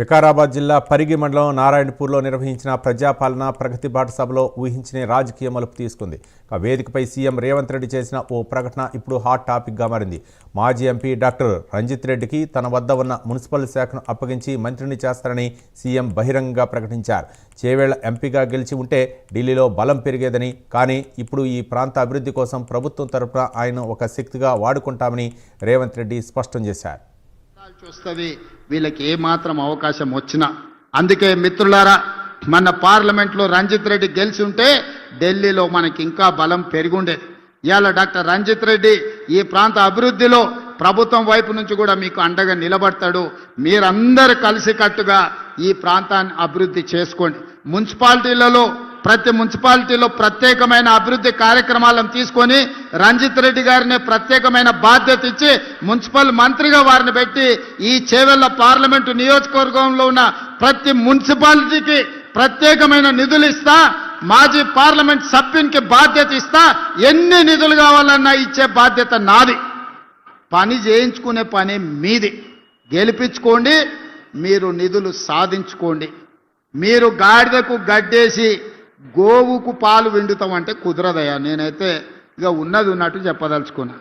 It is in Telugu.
వికారాబాద్ జిల్లా పరిగి మండలం నారాయణపూర్లో నిర్వహించిన ప్రజాపాలన ప్రగతి బాట సభలో ఊహించిన రాజకీయ మలుపు తీసుకుంది. వేదికపై సీఎం రేవంత్ రెడ్డి చేసిన ఓ ప్రకటన ఇప్పుడు హాట్ టాపిక్గా మారింది. మాజీ ఎంపీ డాక్టర్ రంజిత్ రెడ్డికి తన వద్ద ఉన్న మున్సిపల్ శాఖను అప్పగించి మంత్రిని చేస్తారని సీఎం బహిరంగంగా ప్రకటించారు. చేవేళ్ల ఎంపీగా గెలిచి ఉంటే ఢిల్లీలో బలం పెరిగేదని, కానీ ఇప్పుడు ఈ ప్రాంత అభివృద్ధి కోసం ప్రభుత్వం తరపున ఆయన ఒక శక్తిగా వాడుకుంటామని రేవంత్ రెడ్డి స్పష్టం చేశారు. చూస్తుంది వీళ్ళకి ఏ మాత్రం అవకాశం వచ్చినా. అందుకే మిత్రులారా, మన పార్లమెంట్లో రంజిత్ రెడ్డి గెలిచి ఉంటే ఢిల్లీలో మనకి ఇంకా బలం పెరిగుండేది. ఇవాళ డాక్టర్ రంజిత్ రెడ్డి ఈ ప్రాంత అభివృద్ధిలో ప్రభుత్వం వైపు నుంచి కూడా మీకు అండగా నిలబడతాడు. మీరందరూ కలిసికట్టుగా ఈ ప్రాంతాన్ని అభివృద్ధి చేసుకోండి. మున్సిపాలిటీలలో ప్రతి మున్సిపాలిటీలో ప్రత్యేకమైన అభివృద్ధి కార్యక్రమాలను తీసుకొని రంజిత్ రెడ్డి గారిని ప్రత్యేకమైన బాధ్యత ఇచ్చి మున్సిపల్ మంత్రిగా వారిని పెట్టి ఈ చేవెళ్ల పార్లమెంటు నియోజకవర్గంలో ఉన్న ప్రతి మున్సిపాలిటీకి ప్రత్యేకమైన నిధులు ఇస్తా, మాజీ పార్లమెంట్ సభ్యునికి బాధ్యత ఇస్తా, ఎన్ని నిధులు కావాలన్నా ఇచ్చే బాధ్యత నాది. పని చేయించుకునే పని మీది. గెలిపించుకోండి, మీరు నిధులు సాధించుకోండి. మీరు గాడిదకు గడ్డేసి గోవుకు పాలు విండుతామంటే కుదరదయ్యా. నేనైతే ఇక ఉన్నది ఉన్నట్టు చెప్పదలుచుకున్నా.